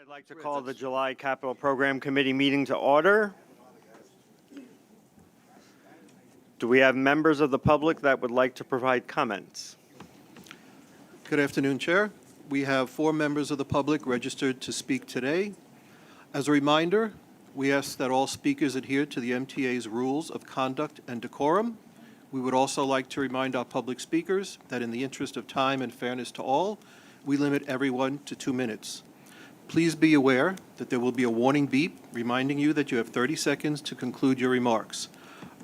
I'd like to call the July Capital Program Committee meeting to order. Do we have members of the public that would like to provide comments? Good afternoon, Chair. We have 4 members of the public registered to speak today. As a reminder, we ask that all speakers adhere to the MTA's rules of conduct and decorum. We would also like to remind our public speakers that in the interest of time and fairness to all, we limit everyone to 2 minutes. Please be aware that there will be a warning beep reminding you that you have 30 seconds to conclude your remarks.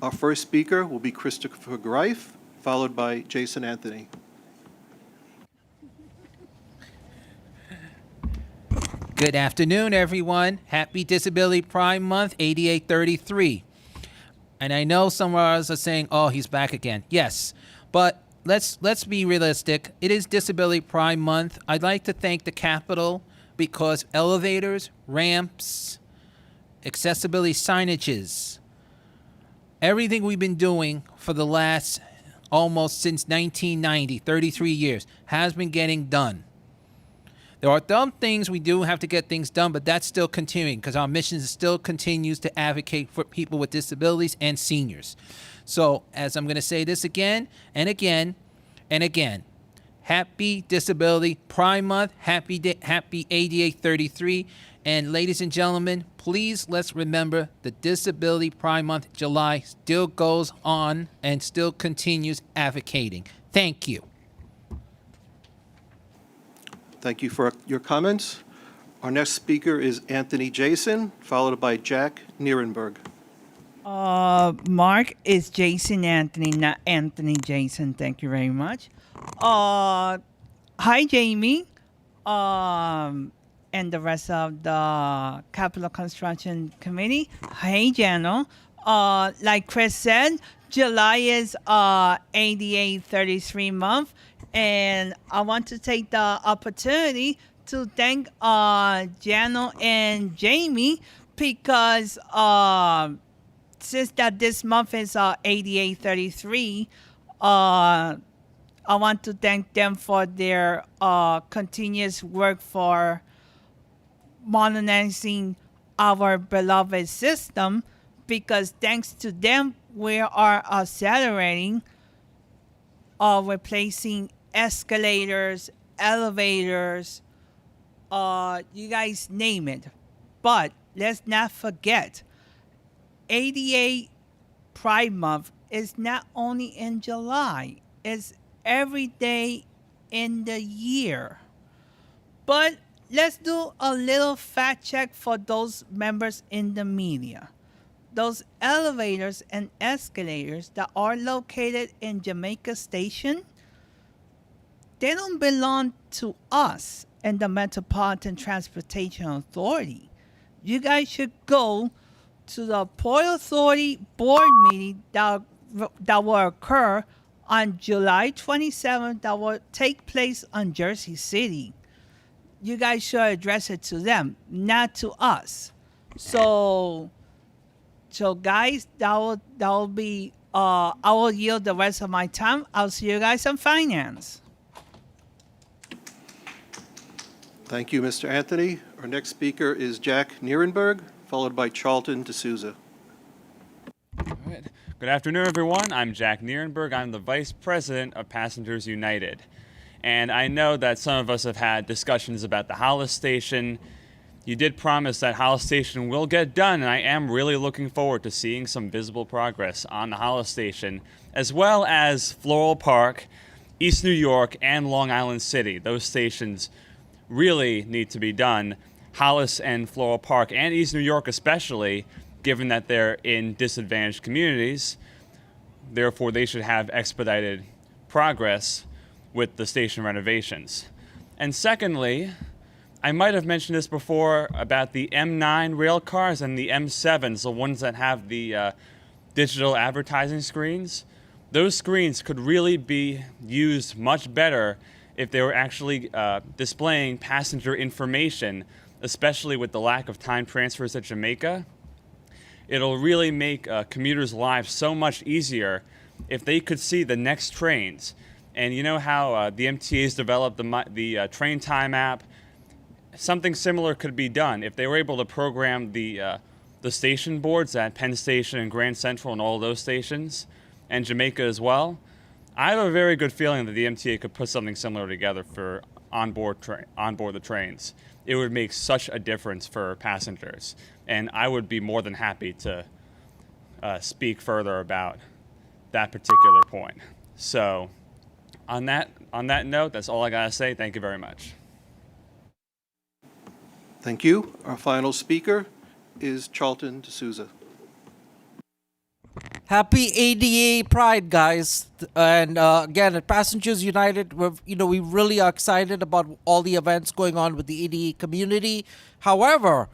Our first speaker will be Christopher Greif, followed by Jason Anthony. Good afternoon, everyone. Happy Disability Pride Month, 8833. And I know some of us are saying, oh, he's back again. Yes, but let's be realistic. It is Disability Pride Month. I'd like to thank the Capitol because elevators, ramps, accessibility signages, everything we've been doing for the last almost since 1990, 33 years, has been getting done. There are some things we do have to get things done, but that's still continuing because our mission still continues to advocate for people with disabilities and seniors. So, as I'm going to say this again and again and again, Happy Disability Pride Month, happy 8833. And ladies and gentlemen, please let's remember the Disability Pride Month, July, still goes on and still continues advocating. Thank you. Thank you for your comments. Our next speaker is Anthony Jason, followed by Jack Nierenberg. Mark is Jason Anthony, not Anthony Jason. Thank you very much. Hi, Jamie, and the rest of the Capital Construction Committee. Hey, Jano. Like Chris said, July is 8833 month. And I want to take the opportunity to thank Jano and Jamie because since that this month is 8833, I want to thank them for their continuous work for modernizing our beloved system because thanks to them, we are accelerating replacing escalators, elevators, you guys name it. But let's not forget, 88 Pride Month is not only in July, it's every day in the year. But let's do a little fact check for those members in the media. Those elevators and escalators that are located in Jamaica Station, they don't belong to us and the Metropolitan Transportation Authority. You guys should go to the Port Authority board meeting that will occur on July 27th, that will take place on Jersey City. You guys should address it to them, not to us. So guys, that will be, I will yield the rest of my time. I'll see you guys on finance. Thank you, Mr. Anthony. Our next speaker is Jack Nierenberg, followed by Charlton D'Souza. All right. Good afternoon, everyone. I'm Jack Nierenberg. I'm the Vice President of Passengers United. And I know that some of us have had discussions about the Hollis Station. You did promise that Hollis Station will get done, and I am really looking forward to seeing some visible progress on the Hollis Station, as well as Floral Park, East New York, and Long Island City. Those stations really need to be done. Hollis and Floral Park, and East New York especially, given that they're in disadvantaged communities. Therefore, they should have expedited progress with the station renovations. And secondly, I might have mentioned this before about the M9 rail cars and the M7s, the ones that have the digital advertising screens. Those screens could really be used much better if they were actually displaying passenger information, especially with the lack of time transfers at Jamaica. It'll really make commuters' lives so much easier if they could see the next trains. And you know how the MTA's developed the train time app? something similar could be done if they were able to program the station boards at Penn Station and Grand Central and all those stations, and Jamaica as well. I have a very good feeling that the MTA could put something similar together for onboard the trains. It would make such a difference for passengers, and I would be more than happy to speak further about that particular point. So, on that note, that's all I gotta say. Thank you very much. Thank you. Our final speaker is Charlton D'Souza. Happy ADA Pride, guys! And again, at Passengers United, we really are excited about all the events going on with the ADA community. However,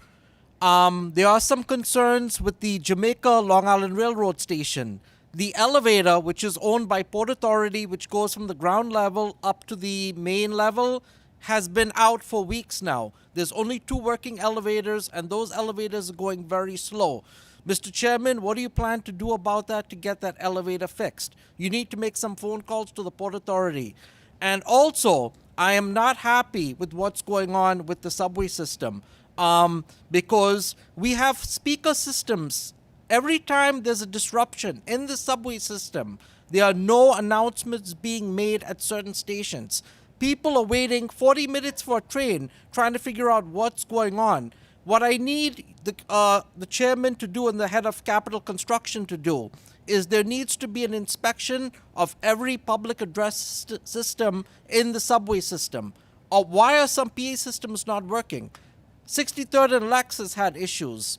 there are some concerns with the Jamaica Long Island Railroad Station. The elevator, which is owned by Port Authority, which goes from the ground level up to the main level, has been out for weeks now. There's only 2 working elevators, and those elevators are going very slow. Mr. Chairman, what do you plan to do about that to get that elevator fixed? You need to make some phone calls to the Port Authority. And also, I am not happy with what's going on with the subway system, because we have speaker systems. Every time there's a disruption in the subway system, there are no announcements being made at certain stations. People are waiting 40 minutes for a train, trying to figure out what's going on. What I need the chairman to do and the head of capital construction to do is there needs to be an inspection of every public address system in the subway system. Why are some PA systems not working? 63rd and Lex has had issues.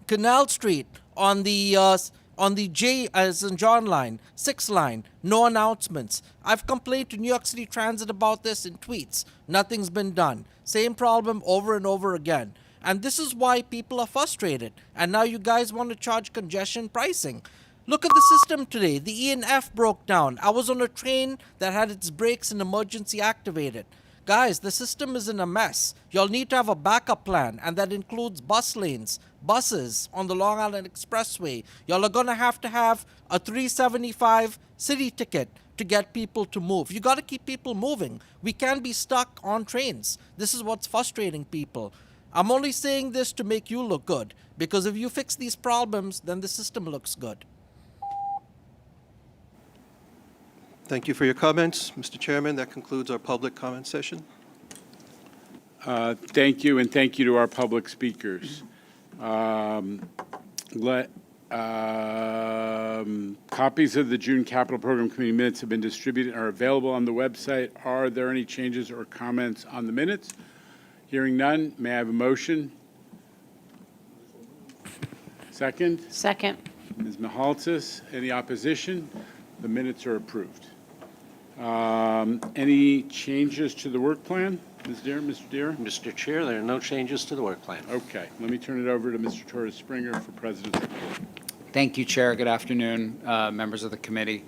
Canal Street on the J as in John line, 6 line, no announcements. I've complained to New York City Transit about this in tweets. Nothing's been done. Same problem over and over again. And this is why people are frustrated. And now you guys want to charge congestion pricing. Look at the system today. The E&F broke down. I was on a train that had its brakes and emergency activated. Guys, the system is in a mess. Y'all need to have a backup plan, and that includes bus lanes, buses on the Long Island Expressway. Y'all are going to have a $375 city ticket to get people to move. You got to keep people moving. We can't be stuck on trains. This is what's frustrating people. I'm only saying this to make you look good, because if you fix these problems, then the system looks good. Thank you for your comments. Mr. Chairman, that concludes our public comment session. Thank you, and thank you to our public speakers. Copies of the June Capital Program Committee minutes have been distributed and are available on the website. Are there any changes or comments on the minutes? Hearing none, may I have a motion? Second? Second. Ms. Mihalcis, any opposition? The minutes are approved. Any changes to the work plan? Ms. Deere, Mr. Deere? Mr. Chair, there are no changes to the work plan. Okay, let me turn it over to Mr. Torres Springer for President's report. Thank you, Chair. Good afternoon, members of the committee.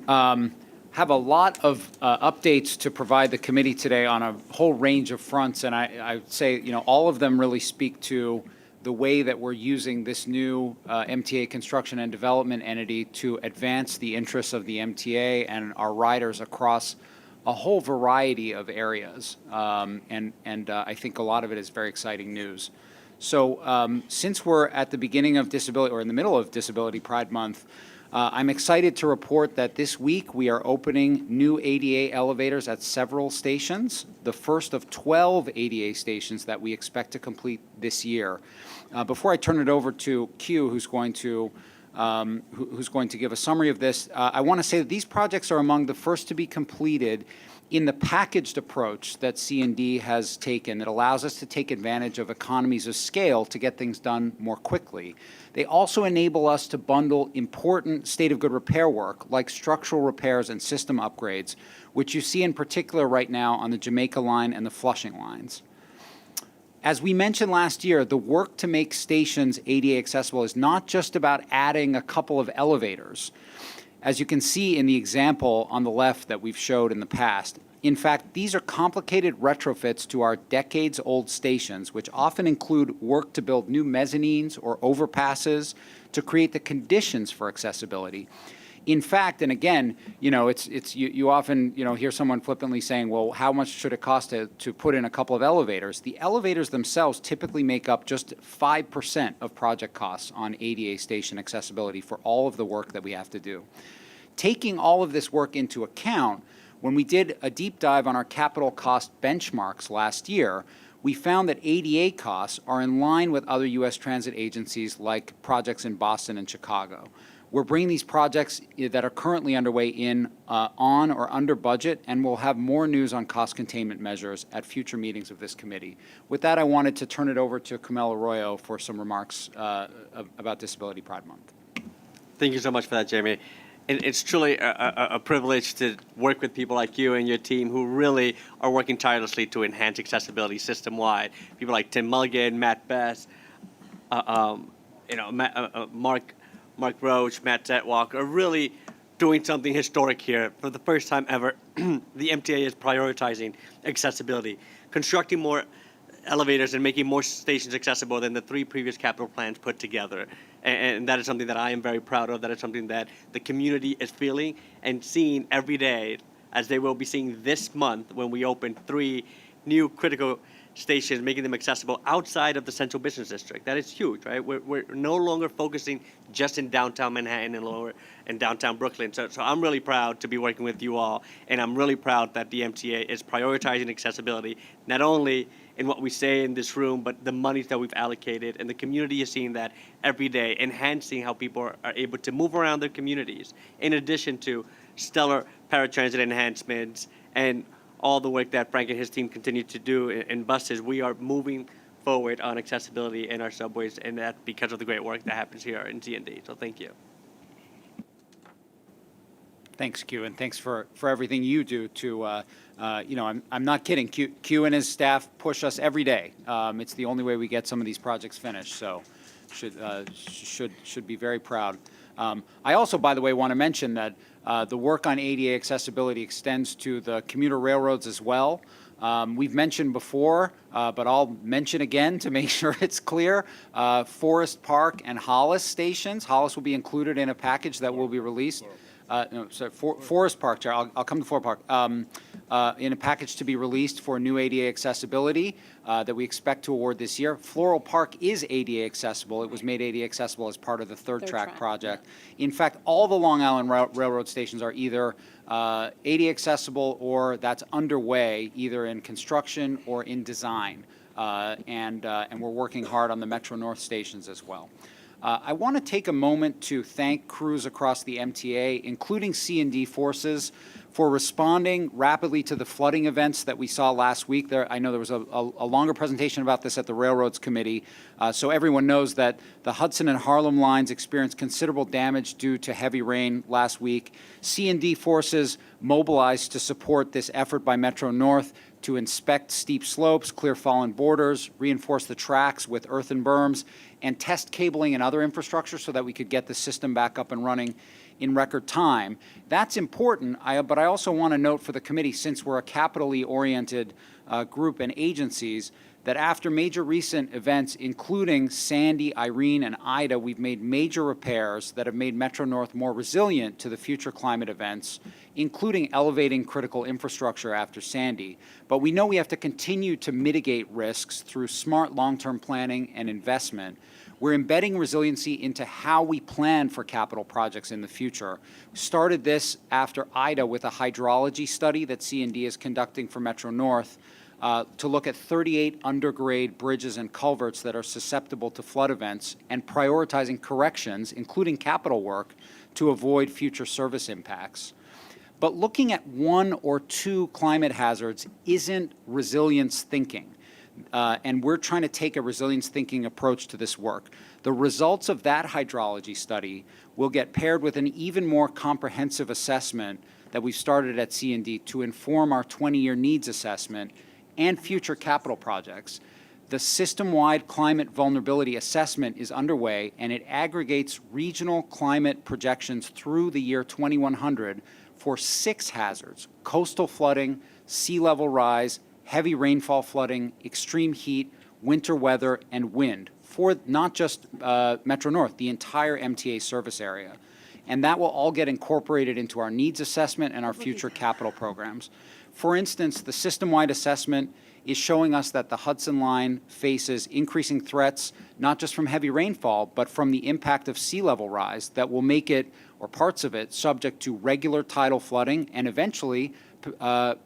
Have a lot of updates to provide the committee today on a whole range of fronts, and I would say, all of them really speak to the way that we're using this new MTA construction and development entity to advance the interests of the MTA and our riders across a whole variety of areas. I think a lot of it is very exciting news. So since we're at the beginning of disability, or in the middle of Disability Pride Month, I'm excited to report that this week we are opening new ADA elevators at several stations, the first of 12 ADA stations that we expect to complete this year. Before I turn it over to Q, who's going to give a summary of this, I want to say that these projects are among the first to be completed in the packaged approach that C&D has taken that allows us to take advantage of economies of scale to get things done more quickly. They also enable us to bundle important state of good repair work like structural repairs and system upgrades, which you see in particular right now on the Jamaica line and the Flushing lines. As we mentioned last year, the work to make stations ADA accessible is not just about adding a couple of elevators. As you can see in the example on the left that we've showed in the past, in fact, these are complicated retrofits to our decades-old stations, which often include work to build new mezzanines or overpasses to create the conditions for accessibility. In fact, and again, you often, hear someone flippantly saying, well, how much should it cost to put in a couple of elevators? The elevators themselves typically make up just 5% of project costs on ADA station accessibility for all of the work that we have to do. Taking all of this work into account, when we did a deep dive on our capital cost benchmarks last year, we found that ADA costs are in line with other U.S. transit agencies like projects in Boston and Chicago. We're bringing these projects that are currently underway in on or under budget, and we'll have more news on cost containment measures at future meetings of this committee. With that, I wanted to turn it over to Camille Arroyo for some remarks about Disability Pride Month. Thank you so much for that, Jamie. And it's truly a privilege to work with people like you and your team who really are working tirelessly to enhance accessibility system-wide. People like Tim Mulligan, Matt Best, Mark Roach, Matt Detwalk are really doing something historic here. For the first time ever, the MTA is prioritizing accessibility, constructing more elevators and making more stations accessible than the 3 previous capital plans put together. And that is something that I am very proud of. That is something that the community is feeling and seeing every day, as they will be seeing this month when we open 3 new critical stations, making them accessible outside of the central business district. That is huge, right? We're no longer focusing just in downtown Manhattan and downtown Brooklyn. So I'm really proud to be working with you all, and I'm really proud that the MTA is prioritizing accessibility, not only in what we say in this room, but the monies that we've allocated, and the community is seeing that every day, enhancing how people are able to move around their communities, in addition to stellar paratransit enhancements and all the work that Frank and his team continue to do in buses. We are moving forward on accessibility in our subways, and that's because of the great work that happens here in T&D. So thank you. Thanks, Q, and thanks for everything you do to, I'm not kidding. Q and his staff push us every day. It's the only way we get some of these projects finished, so should be very proud. I also, by the way, want to mention that the work on ADA accessibility extends to the commuter railroads as well. We've mentioned before, but I'll mention again to make sure it's clear, Forest Park and Hollis stations. Hollis will be included in a package that will be released. Forest Park, Chair. I'll come to Forest Park. In a package to be released for new ADA accessibility that we expect to award this year. Floral Park is ADA accessible. It was made ADA accessible as part of the third track project. In fact, all the Long Island Railroad stations are either ADA accessible or that's underway, either in construction or in design. And we're working hard on the Metro North stations as well. I want to take a moment to thank crews across the MTA, including C&D forces, for responding rapidly to the flooding events that we saw last week. I know there was a longer presentation about this at the Railroads Committee, so everyone knows that the Hudson and Harlem lines experienced considerable damage due to heavy rain last week. C&D forces mobilized to support this effort by Metro North to inspect steep slopes, clear fallen borders, reinforce the tracks with earthen berms, and test cabling and other infrastructure so that we could get the system back up and running in record time. That's important, but I also want to note for the committee, since we're a capitally oriented group and agencies, that after major recent events, including Sandy, Irene, and Ida, we've made major repairs that have made Metro North more resilient to the future climate events, including elevating critical infrastructure after Sandy. But we know we have to continue to mitigate risks through smart long-term planning and investment. We're embedding resiliency into how we plan for capital projects in the future. We started this after Ida with a hydrology study that C&D is conducting for Metro North to look at 38 undergrade bridges and culverts that are susceptible to flood events and prioritizing corrections, including capital work, to avoid future service impacts. But looking at 1 or 2 climate hazards isn't resilience thinking. And we're trying to take a resilience thinking approach to this work. The results of that hydrology study will get paired with an even more comprehensive assessment that we've started at C&D to inform our 20-year needs assessment and future capital projects. The system-wide climate vulnerability assessment is underway, and it aggregates regional climate projections through the year 2100 for 6 hazards: coastal flooding, sea level rise, heavy rainfall flooding, extreme heat, winter weather, and wind, for not just Metro North, the entire MTA service area. And that will all get incorporated into our needs assessment and our future capital programs. For instance, the system-wide assessment is showing us that the Hudson Line faces increasing threats, not just from heavy rainfall, but from the impact of sea level rise that will make it, or parts of it, subject to regular tidal flooding and eventually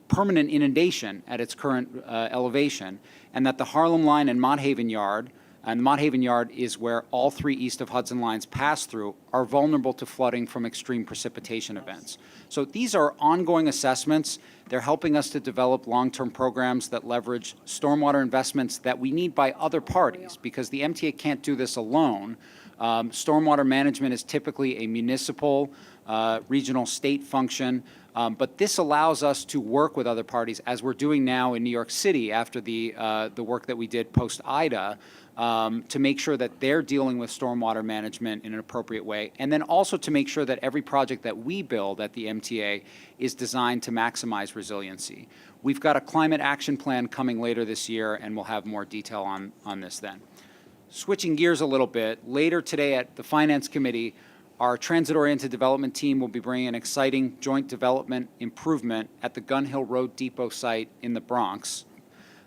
permanent inundation at its current elevation, and that the Harlem Line and Mott Haven Yard, and Mott Haven Yard is where all 3 east of Hudson lines pass through, are vulnerable to flooding from extreme precipitation events. So these are ongoing assessments. They're helping us to develop long-term programs that leverage stormwater investments that we need by other parties, because the MTA can't do this alone. Stormwater management is typically a municipal, regional, state function, but this allows us to work with other parties, as we're doing now in New York City after the work that we did post-Ida, to make sure that they're dealing with stormwater management in an appropriate way, and then also to make sure that every project that we build at the MTA is designed to maximize resiliency. We've got a climate action plan coming later this year, and we'll have more detail on this then. Switching gears a little bit, later today at the Finance Committee, our transit-oriented development team will be bringing an exciting joint development improvement at the Gun Hill Road Depot site in the Bronx.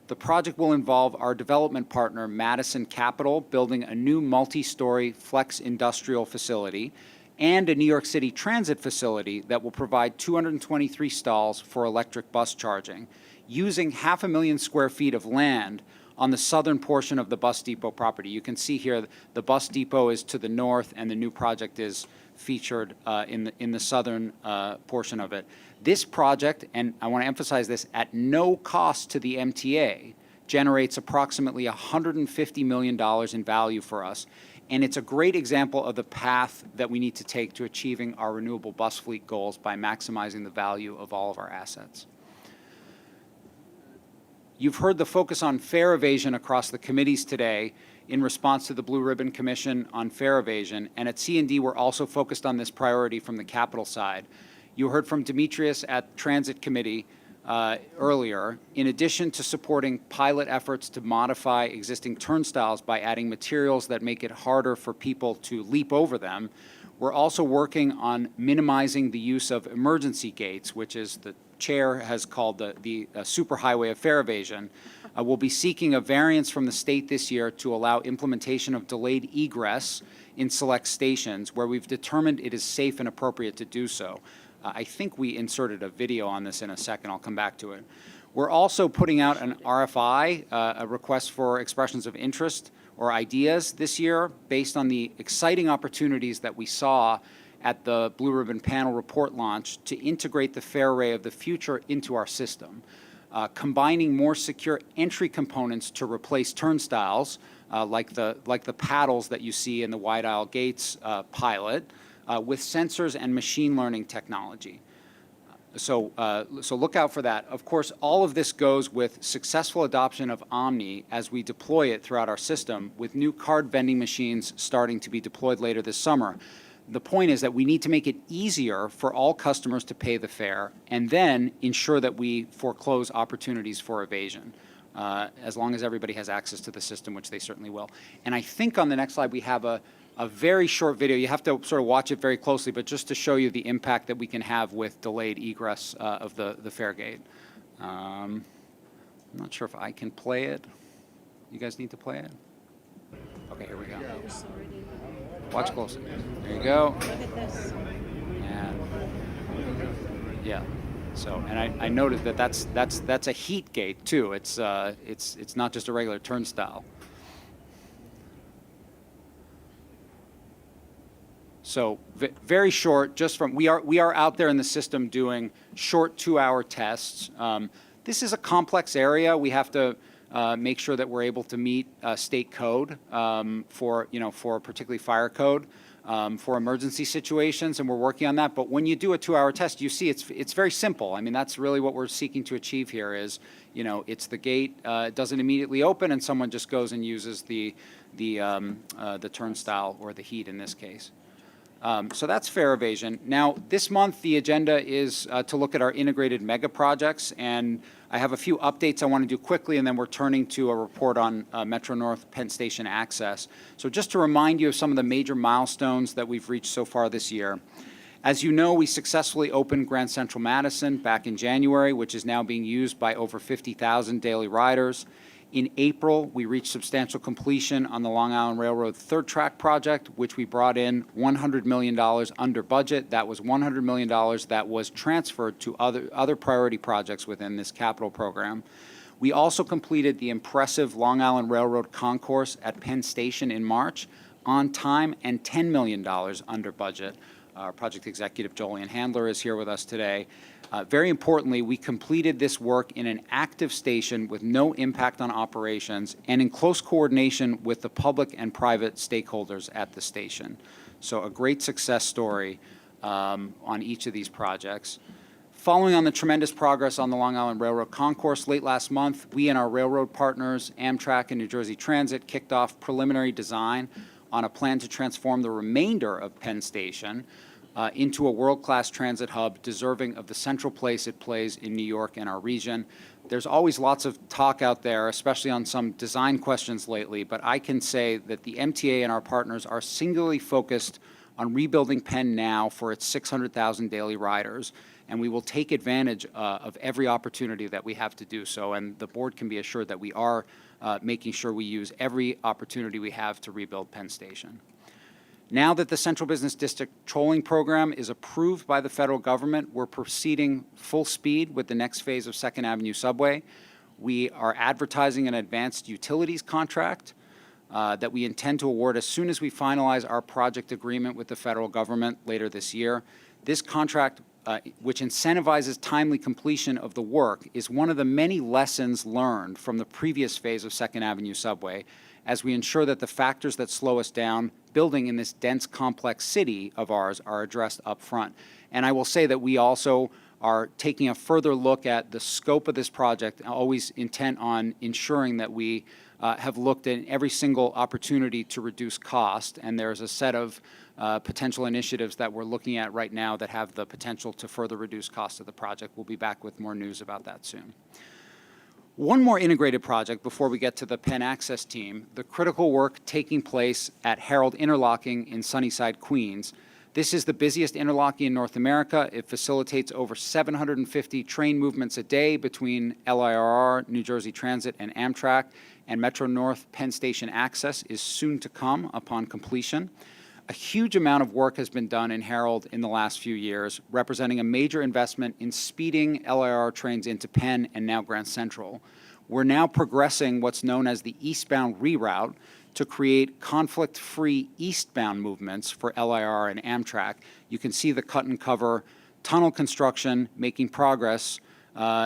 The project will involve our development partner, Madison Capital, building a new multi-story flex industrial facility and a New York City transit facility that will provide 223 stalls for electric bus charging, using 500,000 square feet of land on the southern portion of the bus depot property. You can see here the bus depot is to the north, and the new project is featured in the southern portion of it. This project, and I want to emphasize this, at no cost to the MTA, generates approximately $150 million in value for us. And it's a great example of the path that we need to take to achieving our renewable bus fleet goals by maximizing the value of all of our assets. You've heard the focus on fare evasion across the committees today in response to the Blue Ribbon Commission on fare evasion, and at C&D we're also focused on this priority from the capital side. You heard from Demetrius at Transit Committee earlier. In addition to supporting pilot efforts to modify existing turnstiles by adding materials that make it harder for people to leap over them, we're also working on minimizing the use of emergency gates, which is the chair has called the superhighway of fare evasion. We'll be seeking a variance from the state this year to allow implementation of delayed egress in select stations where we've determined it is safe and appropriate to do so. I think we inserted a video on this in a second. I'll come back to it. We're also putting out an RFI, a request for expressions of interest or ideas this year based on the exciting opportunities that we saw at the Blue Ribbon Panel report launch to integrate the fare array of the future into our system, combining more secure entry components to replace turnstiles, like the paddles that you see in the wide aisle gates pilot, with sensors and machine learning technology. So look out for that. Of course, all of this goes with successful adoption of Omni as we deploy it throughout our system, with new card vending machines starting to be deployed later this summer. The point is that we need to make it easier for all customers to pay the fare, and then ensure that we foreclose opportunities for evasion, as long as everybody has access to the system, which they certainly will. And I think on the next slide we have a very short video. You have to sort of watch it very closely, but just to show you the impact that we can have with delayed egress of the fare gate. I'm not sure if I can play it. You guys need to play it? Okay, here we go. Watch closely. There you go. And yeah. So, and I noted that that's a heat gate too. It's not just a regular turnstile. So very short, just from, we are out there in the system doing short 2-hour tests. This is a complex area. We have to make sure that we're able to meet state code for particularly fire code for emergency situations, and we're working on that. But when you do a 2-hour test, you see it's very simple. I mean, that's really what we're seeking to achieve here is, it's the gate, it doesn't immediately open, and someone just goes and uses the turnstile or the heat in this case. So that's fare evasion. Now, this month, the agenda is to look at our integrated mega projects, and I have a few updates I want to do quickly, and then we're turning to a report on Metro North Penn Station access. So just to remind you of some of the major milestones that we've reached so far this year. As you know, we successfully opened Grand Central Madison back in January, which is now being used by over 50,000 daily riders. In April, we reached substantial completion on the Long Island Railroad third track project, which we brought in $100 million under budget. That was $100 million that was transferred to other priority projects within this capital program. We also completed the impressive Long Island Railroad concourse at Penn Station in March on time and $10 million under budget. Our project executive, Jolien Handler, is here with us today. Very importantly, we completed this work in an active station with no impact on operations and in close coordination with the public and private stakeholders at the station. So a great success story on each of these projects. Following on the tremendous progress on the Long Island Railroad concourse, late last month, we and our railroad partners, Amtrak and New Jersey Transit, kicked off preliminary design on a plan to transform the remainder of Penn Station into a world-class transit hub deserving of the central place it plays in New York and our region. There's always lots of talk out there, especially on some design questions lately, but I can say that the MTA and our partners are singularly focused on rebuilding Penn now for its 600,000 daily riders, and we will take advantage of every opportunity that we have to do so, and the board can be assured that we are making sure we use every opportunity we have to rebuild Penn Station. Now that the Central Business District tolling program is approved by the federal government, we're proceeding full speed with the next phase of 2nd Avenue Subway. We are advertising an advanced utilities contract that we intend to award as soon as we finalize our project agreement with the federal government later this year. This contract, which incentivizes timely completion of the work, is one of the many lessons learned from the previous phase of 2nd Avenue Subway, as we ensure that the factors that slow us down building in this dense, complex city of ours are addressed up front. And I will say that we also are taking a further look at the scope of this project, always intent on ensuring that we have looked at every single opportunity to reduce cost, and there's a set of potential initiatives that we're looking at right now that have the potential to further reduce cost of the project. We'll be back with more news about that soon. One more integrated project before we get to the Penn Access team, the critical work taking place at Herald Interlocking in Sunnyside, Queens. This is the busiest interlocking in North America. It facilitates over 750 train movements a day between LIRR, New Jersey Transit, and Amtrak, and Metro North Penn Station access is soon to come upon completion. A huge amount of work has been done in Herald in the last few years, representing a major investment in speeding LIRR trains into Penn and now Grand Central. We're now progressing what's known as the eastbound reroute to create conflict-free eastbound movements for LIRR and Amtrak. You can see the cut and cover tunnel construction making progress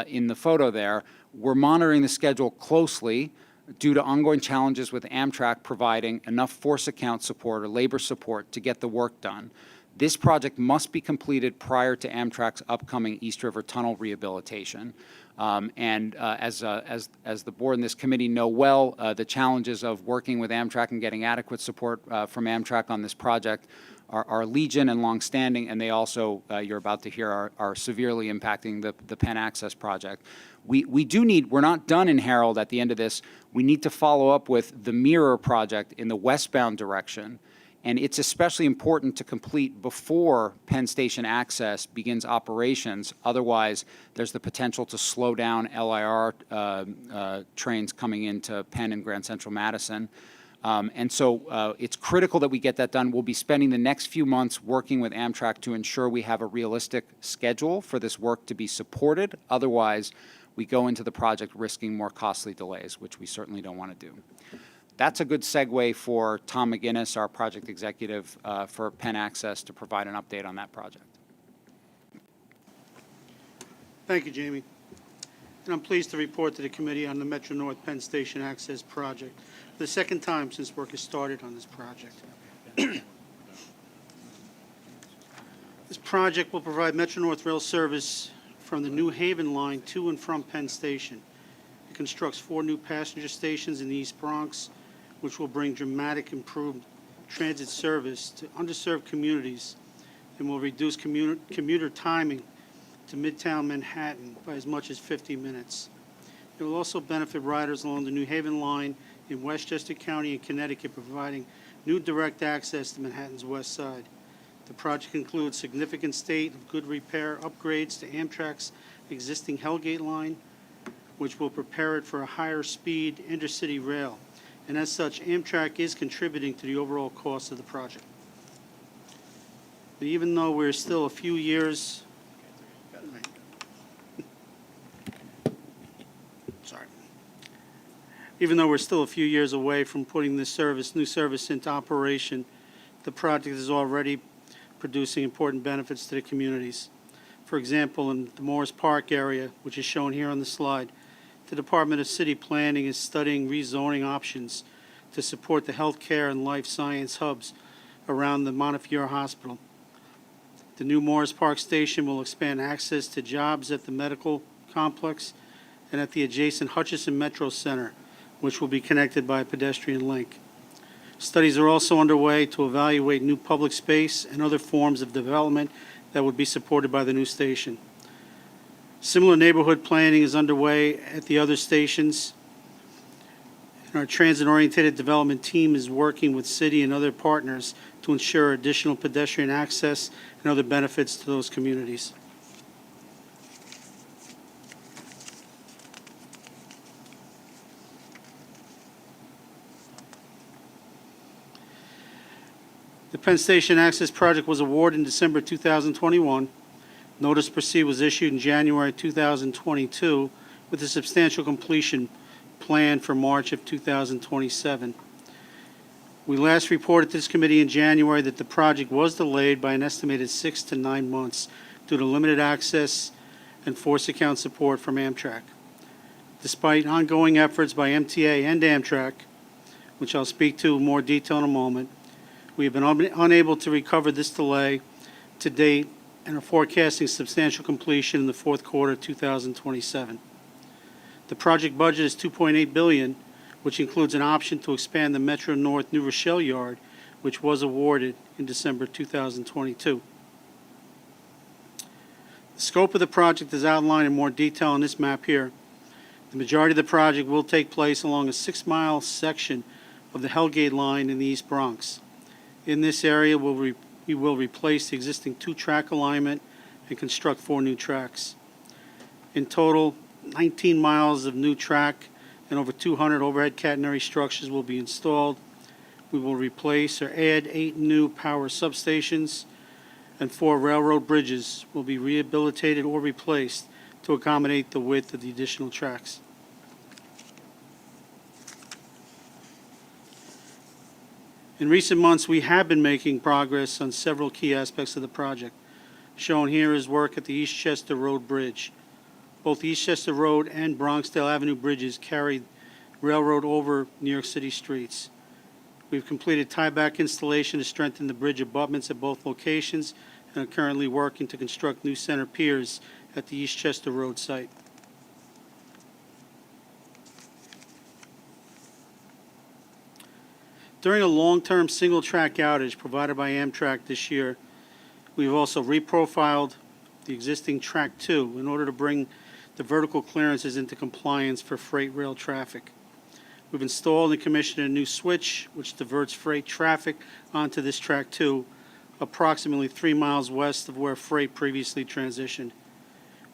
in the photo there. We're monitoring the schedule closely due to ongoing challenges with Amtrak providing enough force account support or labor support to get the work done. This project must be completed prior to Amtrak's upcoming East River Tunnel rehabilitation. As the board and this committee know well, the challenges of working with Amtrak and getting adequate support from Amtrak on this project are legion and longstanding, and they also, you're about to hear, are severely impacting the Penn Access project. We're not done in Herald at the end of this. We need to follow up with the Mirror project in the westbound direction, and it's especially important to complete before Penn Station access begins operations. Otherwise, there's the potential to slow down LIR trains coming into Penn and Grand Central Madison. So it's critical that we get that done. We'll be spending the next few months working with Amtrak to ensure we have a realistic schedule for this work to be supported. Otherwise, we go into the project risking more costly delays, which we certainly don't want to do. That's a good segue for Tom McGinnis, our project executive for Penn Access, to provide an update on that project. Thank you, Jamie. And I'm pleased to report to the committee on the Metro North Penn Station Access Project for the second time since work has started on this project. This project will provide Metro North rail service from the New Haven line to and from Penn Station. It constructs 4 new passenger stations in the East Bronx, which will bring dramatic improved transit service to underserved communities and will reduce commuter timing to Midtown Manhattan by as much as 50 minutes. It will also benefit riders along the New Haven line in Westchester County and Connecticut, providing new direct access to Manhattan's west side. The project includes significant state of good repair upgrades to Amtrak's existing Hellgate line, which will prepare it for a higher speed intercity rail. And as such, Amtrak is contributing to the overall cost of the project. But even though we're still a few years, even though we're still a few years away from putting this new service into operation, the project is already producing important benefits to the communities. For example, in the Morris Park area, which is shown here on the slide, the Department of City Planning is studying rezoning options to support the healthcare and life science hubs around the Montefiore Hospital. The new Morris Park station will expand access to jobs at the medical complex and at the adjacent Hutchison Metro Center, which will be connected by a pedestrian link. Studies are also underway to evaluate new public space and other forms of development that would be supported by the new station. Similar neighborhood planning is underway at the other stations. And our transit-oriented development team is working with city and other partners to ensure additional pedestrian access and other benefits to those communities. The Penn Station Access Project was awarded in December 2021. Notice to proceed was issued in January 2022 with a substantial completion planned for March of 2027. We last reported to this committee in January that the project was delayed by an estimated 6 to 9 months due to limited access and force account support from Amtrak. Despite ongoing efforts by MTA and Amtrak, which I'll speak to in more detail in a moment, we have been unable to recover this delay to date and are forecasting substantial completion in the fourth quarter of 2027. The project budget is $2.8 billion, which includes an option to expand the Metro North New Rochelle yard, which was awarded in December 2022. The scope of the project is outlined in more detail on this map here. The majority of the project will take place along a 6-mile section of the Hellgate line in the East Bronx. In this area, we will replace the existing 2-track alignment and construct 4 new tracks. In total, 19 miles of new track and over 200 overhead catenary structures will be installed. We will replace or add 8 new power substations, and 4 railroad bridges will be rehabilitated or replaced to accommodate the width of the additional tracks. In recent months, we have been making progress on several key aspects of the project. Shown here is work at the Eastchester Road Bridge. Both Eastchester Road and Bronxdale Avenue bridges carry railroad over New York City streets. We've completed tieback installation to strengthen the bridge abutments at both locations and are currently working to construct new center piers at the Eastchester Road site. During a long-term single-track outage provided by Amtrak this year, we've also reprofiled the existing Track 2 in order to bring the vertical clearances into compliance for freight rail traffic. We've installed and commissioned a new switch which diverts freight traffic onto this Track 2, approximately 3 miles west of where freight previously transitioned.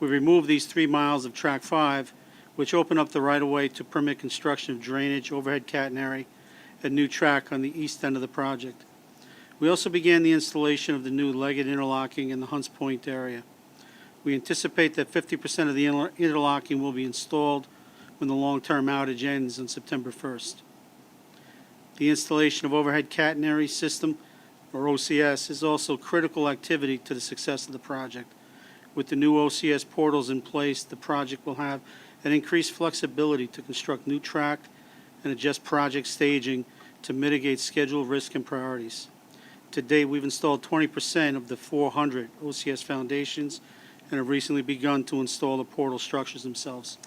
We removed these 3 miles of Track 5, which opened up the right-of-way to permit construction of drainage, overhead catenary, a new track on the east end of the project. We also began the installation of the new legged interlocking in the Hunts Point area. We anticipate that 50% of the interlocking will be installed when the long-term outage ends on September 1st. The installation of overhead catenary system, or OCS, is also critical activity to the success of the project. With the new OCS portals in place, the project will have an increased flexibility to construct new track and adjust project staging to mitigate schedule risk and priorities. To date, we've installed 20% of the 400 OCS foundations and have recently begun to install the portal structures themselves.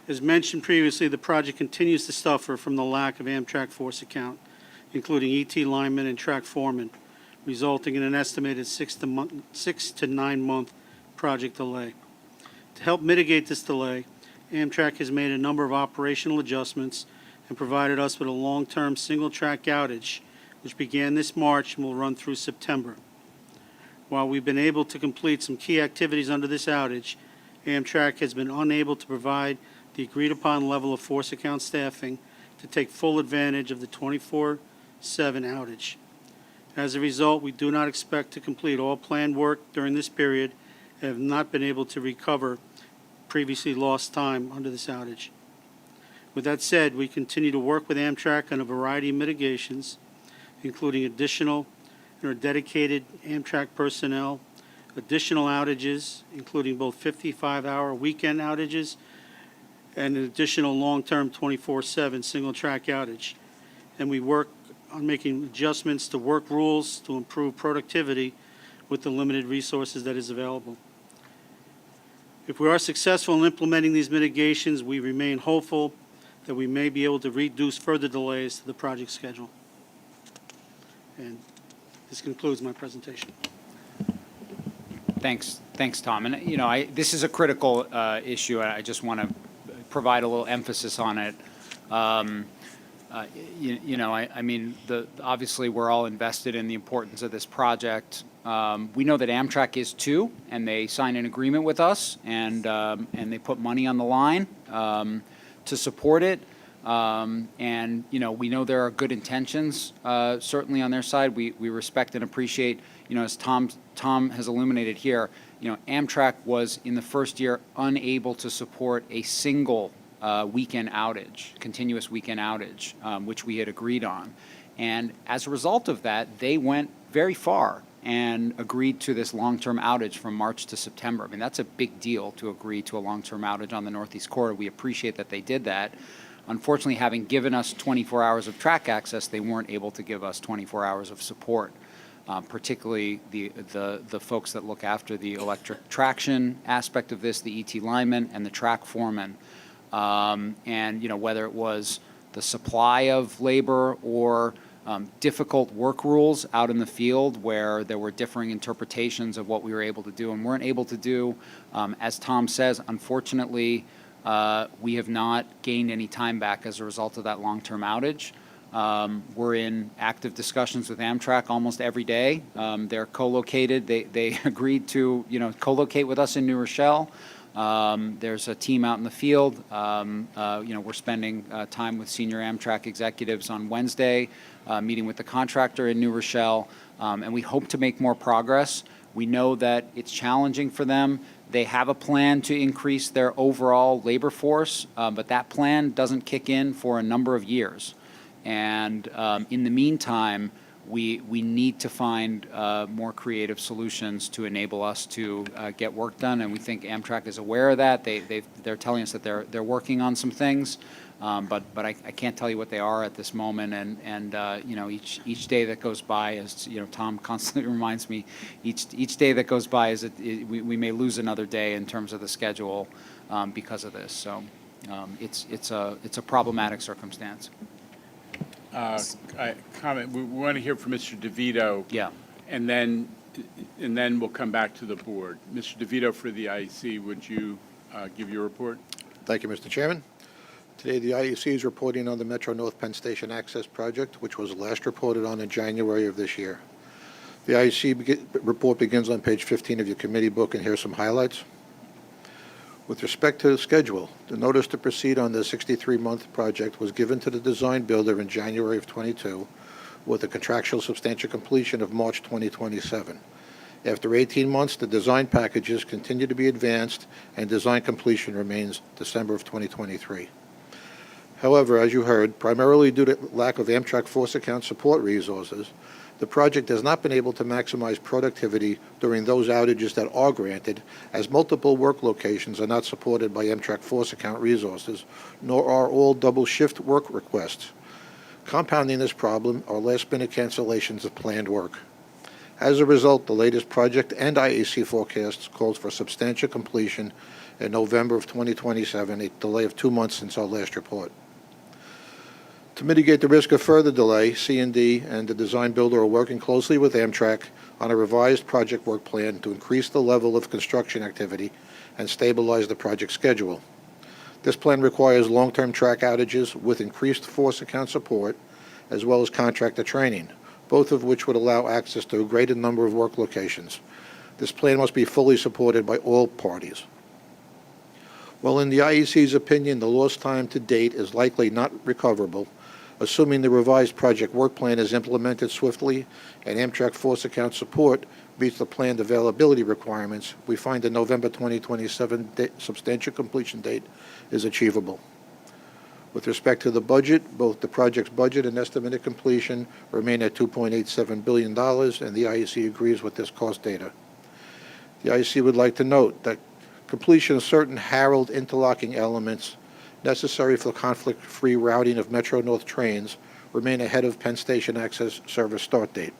As mentioned previously, the project continues to suffer from the lack of Amtrak force account, including ET linemen and track foremen, resulting in an estimated 6 to 9 month project delay. To help mitigate this delay, Amtrak has made a number of operational adjustments and provided us with a long-term single-track outage, which began this March and will run through September. While we've been able to complete some key activities under this outage, Amtrak has been unable to provide the agreed-upon level of force account staffing to take full advantage of the 24/7 outage. As a result, we do not expect to complete all planned work during this period and have not been able to recover previously lost time under this outage. With that said, we continue to work with Amtrak on a variety of mitigations, including additional or dedicated Amtrak personnel, additional outages, including both 55-hour weekend outages and an additional long-term 24/7 single-track outage. And we work on making adjustments to work rules to improve productivity with the limited resources that is available. If we are successful in implementing these mitigations, we remain hopeful that we may be able to reduce further delays to the project schedule. And this concludes my presentation. Thanks, Tom. And, this is a critical issue, and I just want to provide a little emphasis on it. Obviously, we're all invested in the importance of this project. We know that Amtrak is too, and they signed an agreement with us, and they put money on the line to support it. We know there are good intentions, certainly on their side. We respect and appreciate, as Tom has illuminated here, Amtrak was in the first year unable to support a single weekend outage, continuous weekend outage, which we had agreed on. And as a result of that, they went very far and agreed to this long-term outage from March to September. I mean, that's a big deal to agree to a long-term outage on the Northeast Corridor. We appreciate that they did that. Unfortunately, having given us 24 hours of track access, they weren't able to give us 24 hours of support, particularly the folks that look after the electric traction aspect of this, the ET linemen and the track foremen. Whether it was the supply of labor or difficult work rules out in the field where there were differing interpretations of what we were able to do and weren't able to do. As Tom says, unfortunately, we have not gained any time back as a result of that long-term outage. We're in active discussions with Amtrak almost every day. They're co-located. They agreed to, co-locate with us in New Rochelle. There's a team out in the field. We're spending time with senior Amtrak executives on Wednesday, meeting with the contractor in New Rochelle, and we hope to make more progress. We know that it's challenging for them. They have a plan to increase their overall labor force, but that plan doesn't kick in for a number of years. And in the meantime, we need to find more creative solutions to enable us to get work done, and we think Amtrak is aware of that. They're telling us that they're working on some things, but I can't tell you what they are at this moment. And each day that goes by, as Tom constantly reminds me, each day that goes by is we may lose another day in terms of the schedule because of this. So it's a problematic circumstance. Comment. We want to hear from Mr. DeVito. Yeah. And then we'll come back to the board. Mr. DeVito for the IEC, would you give your report? Thank you, Mr. Chairman. Today, the IEC is reporting on the Metro North Penn Station Access Project, which was last reported on in January of this year. The IEC report begins on page 15 of your committee book, and here's some highlights. With respect to the schedule, the notice to proceed on the 63-month project was given to the design builder in January of 22, with a contractual substantial completion of March 2027. After 18 months, the design packages continue to be advanced, and design completion remains December of 2023. However, as you heard, primarily due to lack of Amtrak force account support resources, the project has not been able to maximize productivity during those outages that are granted, as multiple work locations are not supported by Amtrak force account resources, nor are all double shift work requests. Compounding this problem are last-minute cancellations of planned work. As a result, the latest project and IAC forecasts calls for substantial completion in November of 2027, a delay of 2 months since our last report. To mitigate the risk of further delay, C&D and the design builder are working closely with Amtrak on a revised project work plan to increase the level of construction activity and stabilize the project schedule. This plan requires long-term track outages with increased force account support, as well as contractor training, both of which would allow access to a greater number of work locations. This plan must be fully supported by all parties. While in the IEC's opinion, the lost time to date is likely not recoverable, assuming the revised project work plan is implemented swiftly and Amtrak force account support meets the planned availability requirements, we find the November 2027 substantial completion date is achievable. With respect to the budget, both the project's budget and estimated completion remain at $2.87 billion, and the IEC agrees with this cost data. The IEC would like to note that completion of certain Harold interlocking elements necessary for conflict-free routing of Metro-North trains remain ahead of Penn Station access service start date.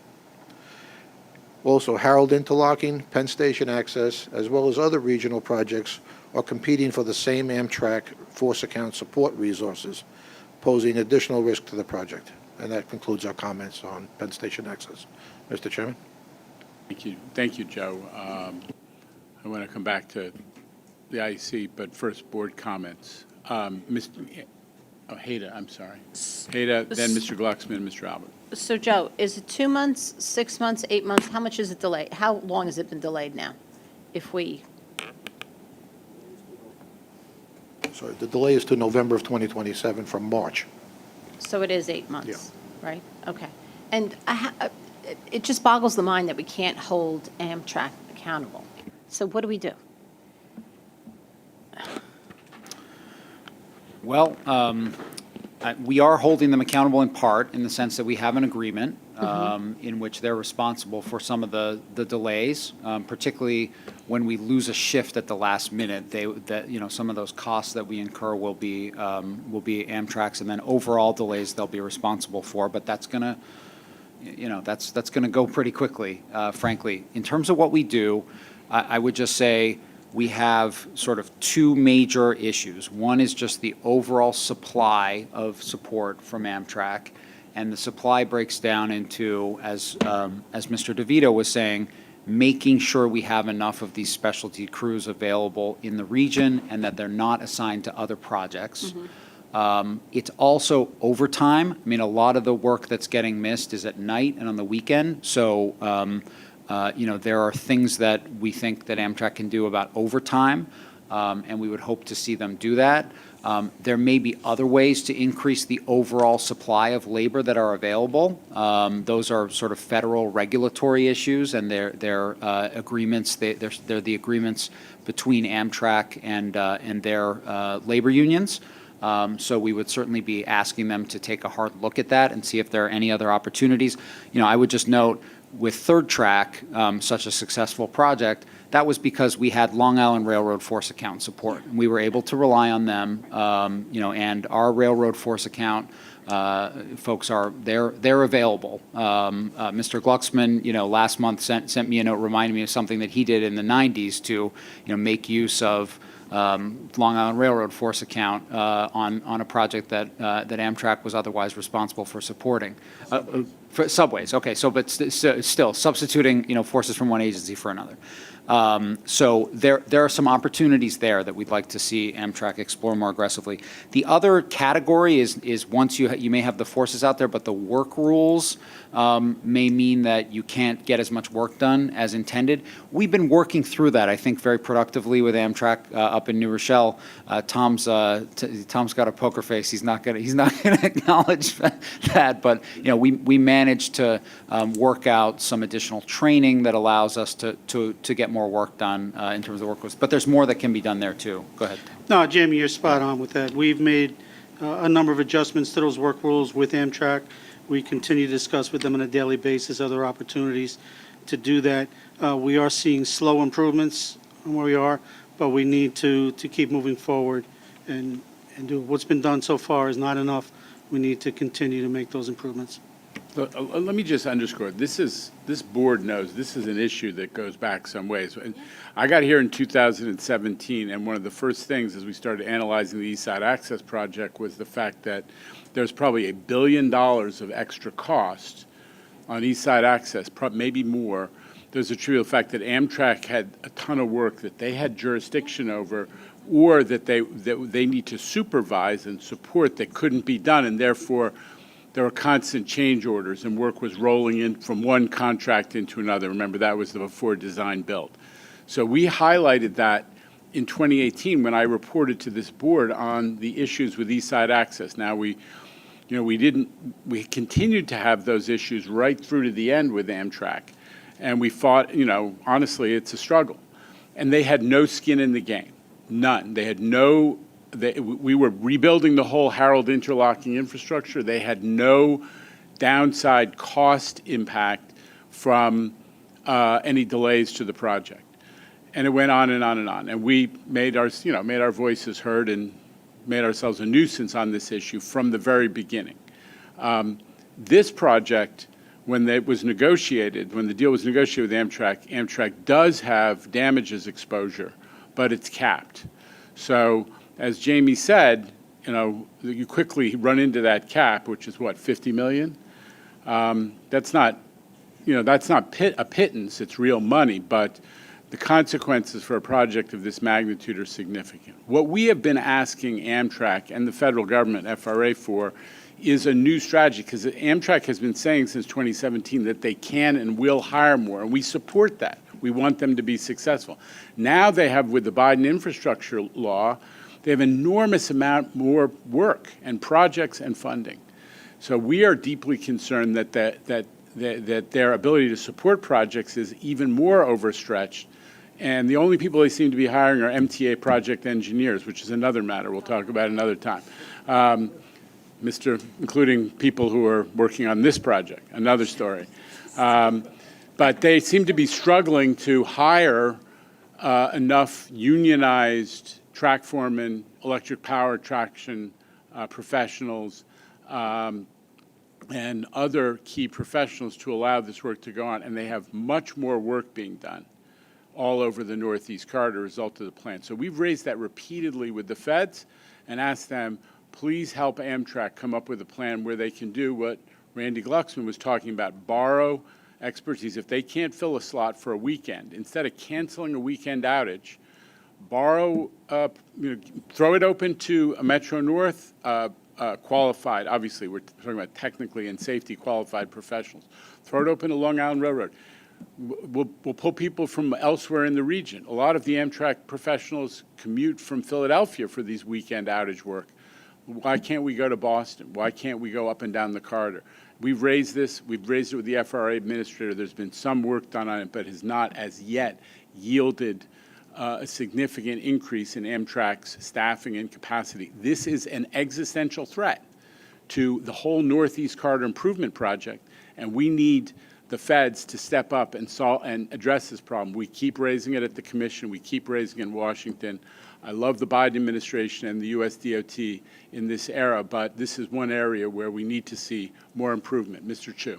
Also, Harold interlocking, Penn Station access, as well as other regional projects are competing for the same Amtrak force account support resources, posing additional risk to the project. And that concludes our comments on Penn Station access. Mr. Chairman? Thank you, Joe. I want to come back to the IEC, but first, board comments. Haida, I'm sorry. Haida, then Mr. Glucksman, Mr. Albert. So, Joe, is it 2 months, 6 months, 8 months? How much is it delayed? How long has it been delayed now? If we, Sorry, the delay is to November of 2027 from March. so it is 8 months, right? Okay. And it just boggles the mind that we can't hold Amtrak accountable. So what do we do? Well, we are holding them accountable in part in the sense that we have an agreement in which they're responsible for some of the delays, particularly when we lose a shift at the last minute. Some of those costs that we incur will be Amtrak's, and then overall delays they'll be responsible for. But that's gonna, that's gonna go pretty quickly, frankly. In terms of what we do, I would just say, we have sort of two major issues. One is just the overall supply of support from Amtrak, and the supply breaks down into, as Mr. DeVito was saying, making sure we have enough of these specialty crews available in the region and that they're not assigned to other projects. It's also overtime. I mean, a lot of the work that's getting missed is at night and on the weekend. So, there are things that we think that Amtrak can do about overtime, and we would hope to see them do that. There may be other ways to increase the overall supply of labor that are available. Those are sort of federal regulatory issues, and they're agreements. They're the agreements between Amtrak and their labor unions. So we would certainly be asking them to take a hard look at that and see if there are any other opportunities. I would just note, with Third Track, such a successful project, that was because we had Long Island Railroad force account support. We were able to rely on them, and our railroad force account folks they're available. Mr. Glucksman, last month sent me a note reminding me of something that he did in the 90s to, make use of Long Island Railroad force account on a project that Amtrak was otherwise responsible for supporting. For subways, okay. So, but still substituting, forces from one agency for another. So there are some opportunities there that we'd like to see Amtrak explore more aggressively. The other category is once you may have the forces out there, but the work rules may mean that you can't get as much work done as intended. We've been working through that, I think, very productively with Amtrak up in New Rochelle. Tom's got a poker face. He's not gonna acknowledge that, but we managed to work out some additional training that allows us to get more work done in terms of the work rules. But there's more that can be done there too. Go ahead. No, Jamie, you're spot on with that. We've made a number of adjustments to those work rules with Amtrak. We continue to discuss with them on a daily basis other opportunities to do that. We are seeing slow improvements on where we are, but we need to keep moving forward and do what's been done so far is not enough. We need to continue to make those improvements. Let me just underscore, this board knows this is an issue that goes back some ways. And I got here in 2017, and one of the first things as we started analyzing the East Side Access Project was the fact that there's probably $1 billion of extra cost on East Side Access, maybe more. There's a trivial fact that Amtrak had a ton of work that they had jurisdiction over, or that they need to supervise and support that couldn't be done, and therefore there were constant change orders and work was rolling in from one contract into another. Remember, that was the before design build. So we highlighted that in 2018 when I reported to this board on the issues with East Side Access. Now we continued to have those issues right through to the end with Amtrak. And we fought, honestly, it's a struggle. And they had no skin in the game, none. They had no, we were rebuilding the whole Harold interlocking infrastructure. They had no downside cost impact from any delays to the project. And it went on and on and on. And we made our voices heard and made ourselves a nuisance on this issue from the very beginning. This project, when the deal was negotiated with Amtrak, Amtrak does have damages exposure, but it's capped. So as Jamie said, you quickly run into that cap, which is what, 50 million? That's not a pittance, it's real money, but the consequences for a project of this magnitude are significant. What we have been asking Amtrak and the federal government, FRA, for is a new strategy, because Amtrak has been saying since 2017 that they can and will hire more, and we support that. We want them to be successful. Now they have, with the Biden infrastructure law, they have enormous amount more work and projects and funding. So we are deeply concerned that their ability to support projects is even more overstretched. And the only people they seem to be hiring are MTA project engineers, which is another matter we'll talk about another time. Including people who are working on this project, another story. But they seem to be struggling to hire enough unionized track foremen, electric power traction professionals, and other key professionals to allow this work to go on. And they have much more work being done all over the Northeast Corridor as a result of the plan. So we've raised that repeatedly with the feds and asked them, please help Amtrak come up with a plan where they can do what Randy Glucksman was talking about, borrow expertise. If they can't fill a slot for a weekend, instead of canceling a weekend outage, borrow, throw it open to a Metro North qualified, obviously we're talking about technically and safety qualified professionals. Throw it open to Long Island Railroad. We'll pull people from elsewhere in the region. A lot of the Amtrak professionals commute from Philadelphia for these weekend outage work. Why can't we go to Boston? Why can't we go up and down the corridor? We've raised this. We've raised it with the FRA administrator. There's been some work done on it, but has not as yet yielded a significant increase in Amtrak's staffing and capacity. This is an existential threat to the whole Northeast Corridor Improvement Project, and we need the feds to step up and solve and address this problem. We keep raising it at the Commission. We keep raising it in Washington. I love the Biden administration and the U.S. DOT in this era, but this is one area where we need to see more improvement. Mr. Chu.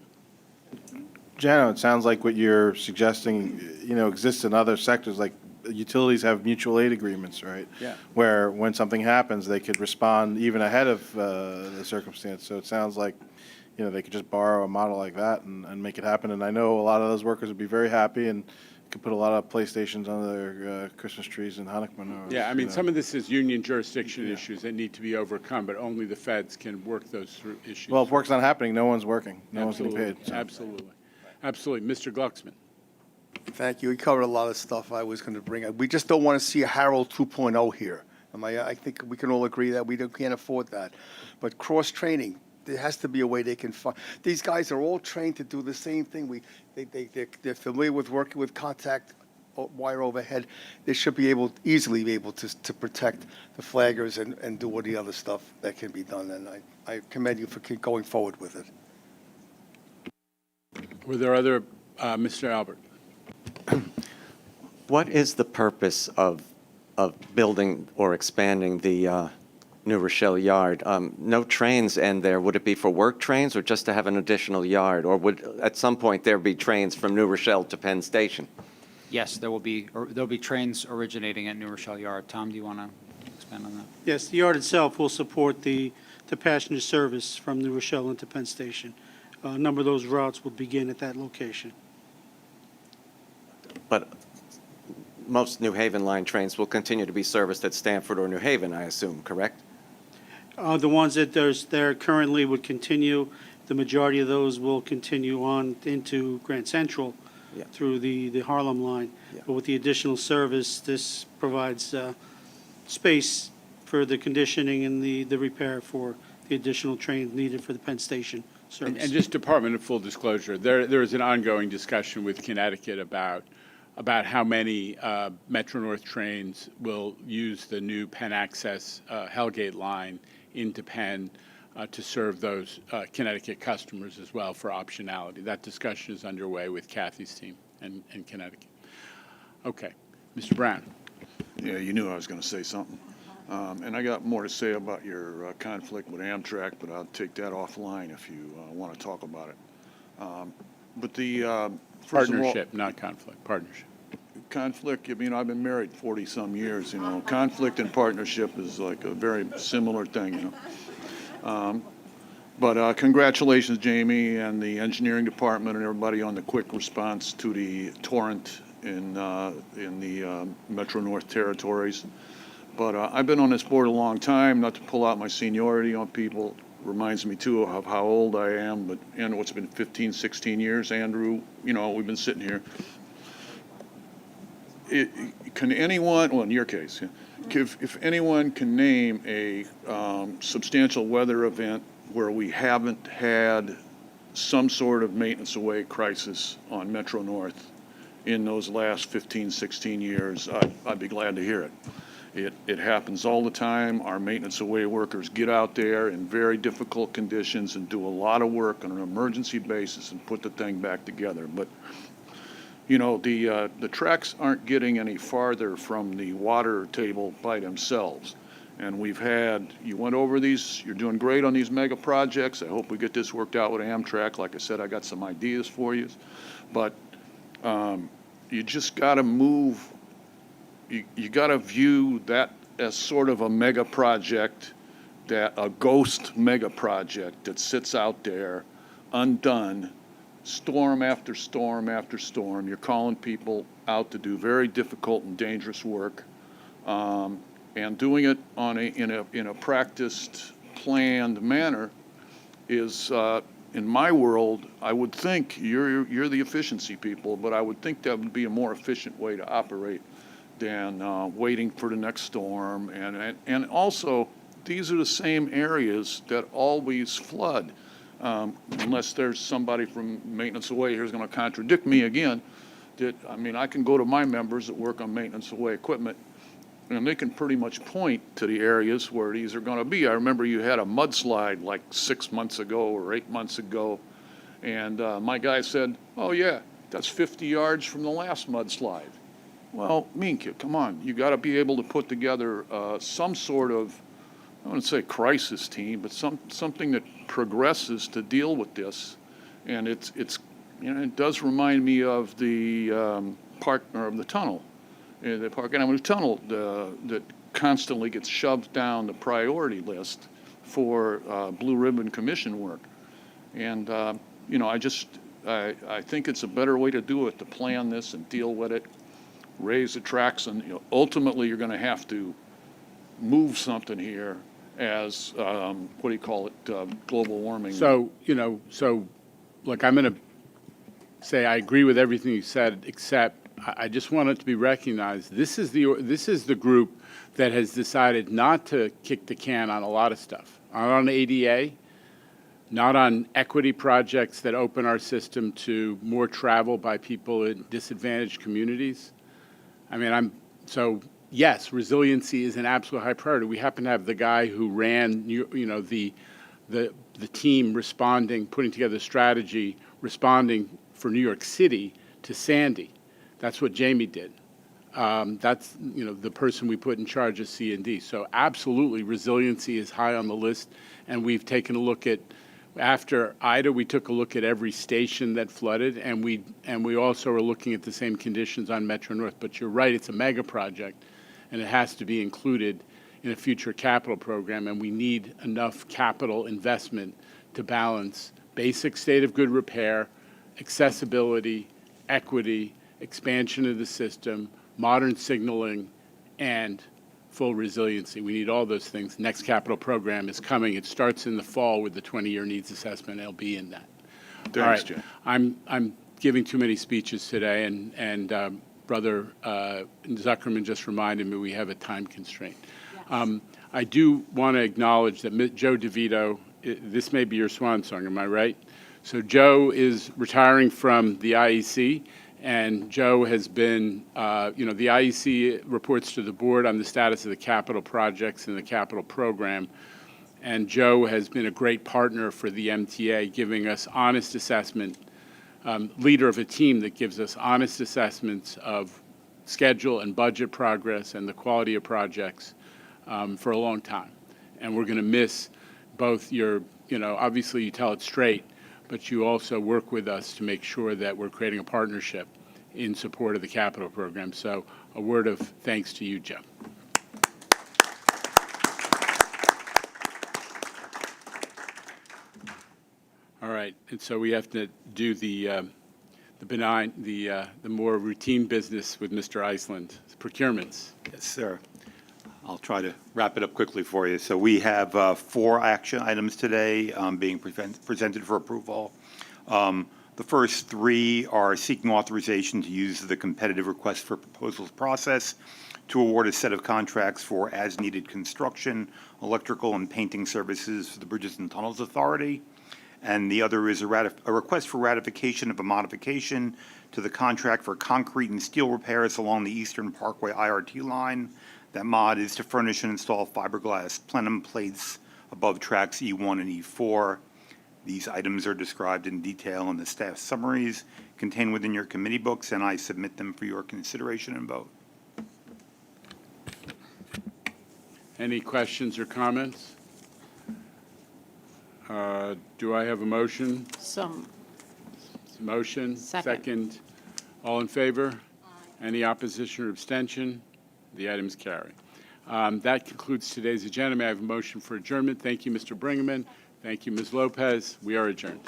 Jano, it sounds like what you're suggesting, exists in other sectors, like utilities have mutual aid agreements, right? Yeah. Where when something happens, they could respond even ahead of the circumstance. So it sounds like, they could just borrow a model like that and make it happen. And I know a lot of those workers would be very happy and could put a lot of PlayStations on their Christmas trees in Hanukkah. Yeah, I mean, some of this is union jurisdiction issues that need to be overcome, but only the feds can work those through issues. Well, if work's not happening, no one's working. No one's getting paid. So. Absolutely. Absolutely. Mr. Glucksman. Thank you. We covered a lot of stuff I was going to bring up. We just don't want to see a Harold 2.0 here. I think we can all agree that we can't afford that. But cross-training, there has to be a way they can find. These guys are all trained to do the same thing. They're familiar with working with contact wire overhead. They should easily be able to protect the flaggers and do all the other stuff that can be done. And I commend you for going forward with it. Were there other, Mr. Albert? What is the purpose of building or expanding the New Rochelle Yard. No trains end there. Would it be for work trains or just to have an additional yard? Or would, at some point, there be trains from New Rochelle to Penn Station? Yes, there'll be trains originating at New Rochelle Yard. Tom, do you want to expand on that? Yes, the yard itself will support the passenger service from New Rochelle into Penn Station. A number of those routes will begin at that location. But most New Haven line trains will continue to be serviced at Stamford or New Haven, I assume, correct? The ones that there's there currently would continue. The majority of those will continue on into Grand Central Yeah. through the Harlem line. Yeah. But with the additional service, this provides space for the conditioning and the repair for the additional trains needed for the Penn Station service. And just Department of Full Disclosure, there is an ongoing discussion with Connecticut about how many Metro North trains will use the new Penn Access Hellgate line into Penn to serve those Connecticut customers as well for optionality. That discussion is underway with Kathy's team and Connecticut. Okay, Mr. Brown. Yeah, you knew I was going to say something. And I got more to say about your conflict with Amtrak, but I'll take that offline if you want to talk about it. But the first of all, Partnership, not conflict, partnership. conflict, I mean, I've been married 40-some years, you know. Conflict and partnership is like a very similar thing, you know. But congratulations, Jamie, and the engineering department and everybody on the quick response to the torrent in the Metro North territories. But I've been on this board a long time, not to pull out my seniority on people. Reminds me, too, of how old I am, but, and what's been 15, 16 years, Andrew, you know, we've been sitting here. Can anyone, well, in your case, if anyone can name a substantial weather event where we haven't had some sort of maintenance away crisis on Metro North in those last 15, 16 years, I'd be glad to hear it. It happens all the time. Our maintenance away workers get out there in very difficult conditions and do a lot of work on an emergency basis and put the thing back together. But, you know, the tracks aren't getting any farther from the water table by themselves. And we've had, you went over these, you're doing great on these mega projects. I hope we get this worked out with Amtrak. Like I said, I got some ideas for you. But you just got to move. You got to view that as sort of a mega project, a ghost mega project that sits out there undone, storm after storm after storm. You're calling people out to do very difficult and dangerous work, and doing it in a practiced, planned manner is, in my world, I would think you're the efficiency people, but I would think that would be a more efficient way to operate than waiting for the next storm. And also, these are the same areas that always flood, unless there's somebody from maintenance away who's going to contradict me again. I mean, I can go to my members that work on maintenance away equipment, and they can pretty much point to the areas where these are going to be. I remember you had a mudslide like 6 months ago or 8 months ago, and my guy said, oh yeah, that's 50 yards from the last mudslide. Well, Minka, come on. You got to be able to put together some sort of, I wouldn't say crisis team, but something that progresses to deal with this. And it's you know, it does remind me of the Park Avenue Tunnel that constantly gets shoved down the priority list for Blue Ribbon Commission work. And you know, I think it's a better way to do it, to plan this and deal with it. Raise the tracks, and you know, ultimately you're going to have to move something here as what do you call it, global warming. So, you know, look, I'm going to say I agree with everything you said, except I just want it to be recognized. This is the group that has decided not to kick the can on a lot of stuff. Not on ADA, not on equity projects that open our system to more travel by people in disadvantaged communities. I mean, yes, resiliency is an absolute high priority. We happen to have the guy who ran, you know, the team responding, putting together a strategy, responding for New York City to Sandy. That's what Jamie did. That's, the person we put in charge of C&D. So absolutely, resiliency is high on the list, and we've taken a look at, after Ida, we took a look at every station that flooded, and we also are looking at the same conditions on Metro North. But you're right, it's a mega project, and it has to be included in a future capital program, and we need enough capital investment to balance basic state of good repair, accessibility, equity, expansion of the system, modern signaling, and full resiliency. We need all those things. Next capital program is coming. It starts in the fall with the 20-year needs assessment. It'll be in that. Thanks, All right. Jay. I'm giving too many speeches today, and Brother Zuckerman just reminded me we have a time constraint. I do want to acknowledge that Joe DeVito, this may be your swan song, am I right? So Joe is retiring from the IEC, and Joe has been, the IEC reports to the board on the status of the capital projects and the capital program. And Joe has been a great partner for the MTA, giving us honest assessment, leader of a team that gives us honest assessments of schedule and budget progress and the quality of projects for a long time. And we're going to miss both your, obviously you tell it straight, but you also work with us to make sure that we're creating a partnership in support of the capital program. So a word of thanks to you, Joe. All right, and so we have to do the benign, the more routine business with Mr. Iceland, procurements. Yes, sir. I'll try to wrap it up quickly for you. So we have 4 action items today being presented for approval. The first 3 are seeking authorization to use the competitive request for proposals process to award a set of contracts for as-needed construction, electrical, and painting services for the Bridges and Tunnels Authority. And the other is a request for ratification of a modification to the contract for concrete and steel repairs along the Eastern Parkway IRT line. That mod is to furnish and install fiberglass plenum plates above tracks E1 and E4. These items are described in detail in the staff summaries contained within your committee books, and I submit them for your consideration and vote. Any questions or comments? Do I have a motion? Some. Motion. Second. All in favor? Any opposition or abstention? The items carry. That concludes today's agenda. May I have a motion for adjournment? Thank you, Mr. Bringeman. Thank you, Ms. Lopez. We are adjourned.